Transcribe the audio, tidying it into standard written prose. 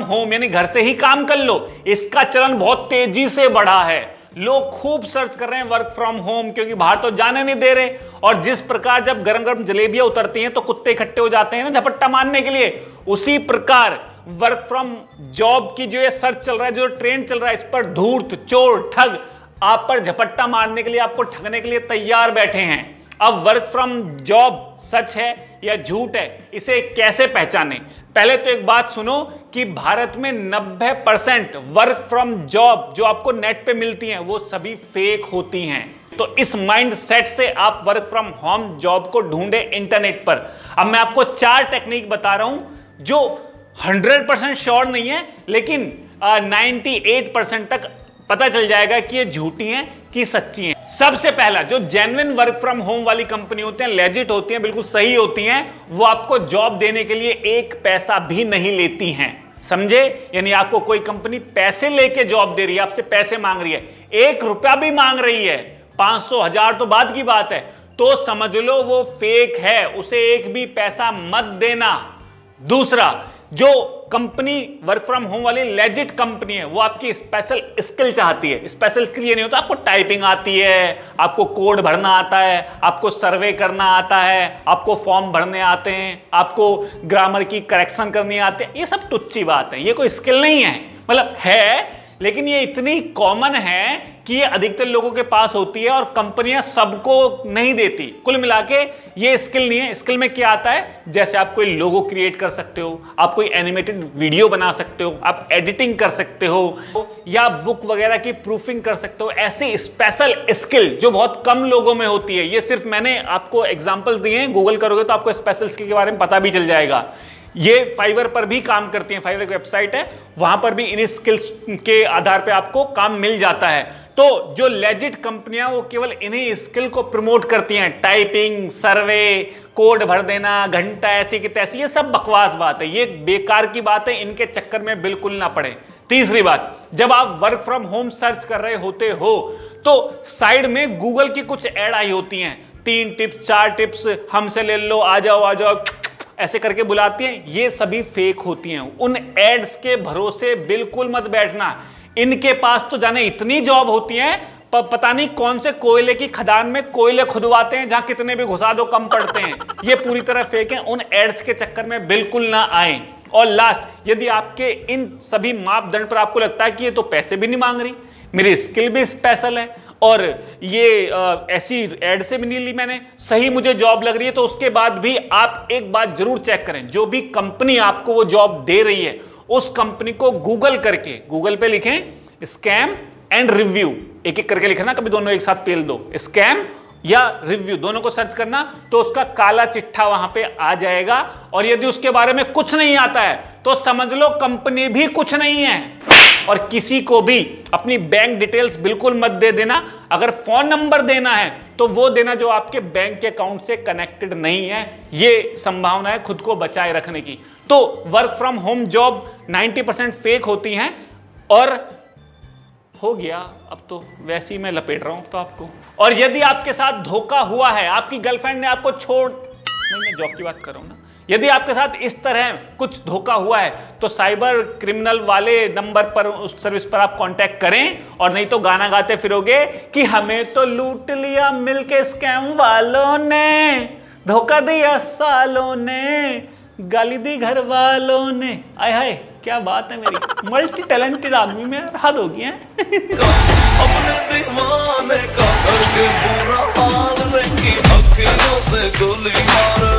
Home यानी घर से ही काम कर लो, इसका चलन बहुत तेजी से बढ़ा है। लोग खूब सर्च कर रहे हैं वर्क फ्रॉम होम, क्योंकि बाहर तो जाने नहीं दे रहे। और जिस प्रकार जब गरम गरम जलेबियां उतरती हैं तो कुत्ते इकट्ठे हो जाते हैं ना झपट्टा मारने के लिए, उसी प्रकार वर्क फ्रॉम जॉब की जो ये सर्च चल रहा है, जो ट्रेंड चल रहा है, इस पर धूर्त चोर ठग आप पर झपट्टा मारने के लिए, आपको ठगने के लिए तैयार बैठे हैं। अब वर्क फ्रॉम जॉब सच है या झूठ है, इसे कैसे पहचाने? पहले तो एक बात सुनो कि भारत में 90% वर्क फ्रॉम जॉब जो आपको नेट पे मिलती हैं वो सभी फेक होती हैं। तो इस माइंड सेट से आप वर्क फ्रॉम होम जॉब को ढूंढे इंटरनेट पर। अब मैं आपको 4 टेक्निक बता रहा हूं जो 100% श्योर नहीं है, लेकिन 98% तक पता चल जाएगा कि ये झूठी हैं कि सच्ची हैं। सबसे पहला, जो जेन्युइन वर्क फ्रॉम होम वाली कंपनी होती हैं, लेजिट होती हैं, बिल्कुल सही होती हैं, वो आपको जॉब देने के लिए 1 पैसा भी नहीं लेती हैं। समझे? यानी आपको कोई कंपनी पैसे लेके जॉब दे रही है, आपसे पैसे मांग रही है, 1 रुपया भी मांग रही है, 500 1000 तो बाद की बात है, तो समझ लो वो फेक है, उसे 1 भी पैसा मत देना। दूसरा, जो कंपनी वर्क फ्रॉम होम वाली लेजिट कंपनी है, वो आपकी स्पेशल स्किल चाहती है। स्पेशल स्किल ये नहीं होता आपको टाइपिंग आती है, आपको कोड भरना आता है, आपको सर्वे करना आता है, आपको फॉर्म भरने आते हैं, आपको ग्रामर की करेक्शन करनी आती है, ये सब तुच्छी बात है, ये कोई स्किल नहीं है। मतलब है, लेकिन ये इतनी कॉमन है कि ये अधिकतर लोगों के पास होती है और कंपनियां सबको नहीं देती। कुल मिला के ये स्किल नहीं है। स्किल में क्या आता है? जैसे आप कोई लोगो क्रिएट कर सकते हो, आप कोई एनिमेटेड वीडियो बना सकते हो, आप एडिटिंग कर सकते हो, या बुक वगैरह की प्रूफिंग कर सकते हो। ऐसी स्पेशल स्किल जो बहुत कम लोगों में होती है, ये सिर्फ मैंने आपको एग्जाम्पल दिए हैं, गूगल करोगे तो आपको स्पेशल स्किल के बारे में पता भी चल जाएगा। ये फाइवर पर भी काम करती हैं, फाइवर एक वेबसाइट है, वहां पर भी इन स्किल्स के आधार पे आपको काम मिल जाता है। तो जो लेजिट कंपनियां वो केवल इन्हीं स्किल को प्रमोट करती हैं, टाइपिंग, सर्वे, कोड भर देना, घंटा ऐसी की तैसी, ये सब बकवास बात है, ये बेकार की बात है, इनके चक्कर में बिल्कुल ना पड़े। तीसरी बात, जब आप वर्क फ्रॉम होम सर्च कर रहे होते हो तो साइड में गूगल की कुछ ऐड आई होती हैं, 3 टिप्स 4 टिप्स हमसे ले लो, आ जाओ ऐसे करके बुलाती हैं, ये सभी फेक होती हैं। उन एड्स के भरोसे बिल्कुल मत बैठना। इनके पास तो जाने इतनी जॉब होती हैं, पता नहीं कौन से कोयले की खदान में कोयले खुदवाते हैं, जहां कितने भी घुसा दो कम पड़ते हैं। ये पूरी तरह फेक है, उन एड्स के चक्कर में बिल्कुल ना आए। और लास्ट, यदि आपके इन सभी मापदंड पर आपको लगता है कि ये तो पैसे भी नहीं मांग रही, मेरी स्किल भी स्पेशल है, और ये ऐसी एड से भी नहीं ली मैंने, सही मुझे जॉब लग रही है, तो उसके बाद भी आप एक बात जरूर चेक करें, जो भी कंपनी आपको वो जॉब दे रही है उस कंपनी को गूगल करके, गूगल पे लिखें स्कैम एंड रिव्यू, एक एक करके लिखना, कभी दोनों एक साथ पेल दो, स्कैम या रिव्यू दोनों को सर्च करना, तो उसका काला चिट्ठा वहां पे आ जाएगा। और यदि उसके बारे में कुछ नहीं आता है तो समझ लो कंपनी भी कुछ नहीं है। और किसी को भी अपनी बैंक डिटेल्स बिल्कुल मत दे देना। अगर फोन नंबर देना है तो वो देना जो आपके बैंक के अकाउंट से कनेक्टेड नहीं है, ये संभावना है खुद को बचाए रखने की। तो work from home job 90% fake होती हैं। और हो गया, अब तो वैसे ही मैं लपेट रहा हूं तो आपको। और यदि आपके साथ धोखा हुआ है, आपकी गर्लफ्रेंड ने आपको छोड़, मैं जॉब की बात कर रहा हूं ना, यदि आपके साथ इस तरह कुछ धोखा हुआ है तो साइबर क्रिमिनल वाले नंबर पर, उस सर्विस पर आप कांटेक्ट करें। और नहीं तो गाना गाते फिरोगे कि हमें तो लूट लिया मिलके स्कैम वालों ने, धोखा दिया सालों ने, गाली दी घर वालों ने। आय हाय क्या बात है, मेरी मल्टी टैलेंटेड आदमी में हद हो गई है। अपने दीवाने का करके बुरा हाल, की अखियों से गोली मार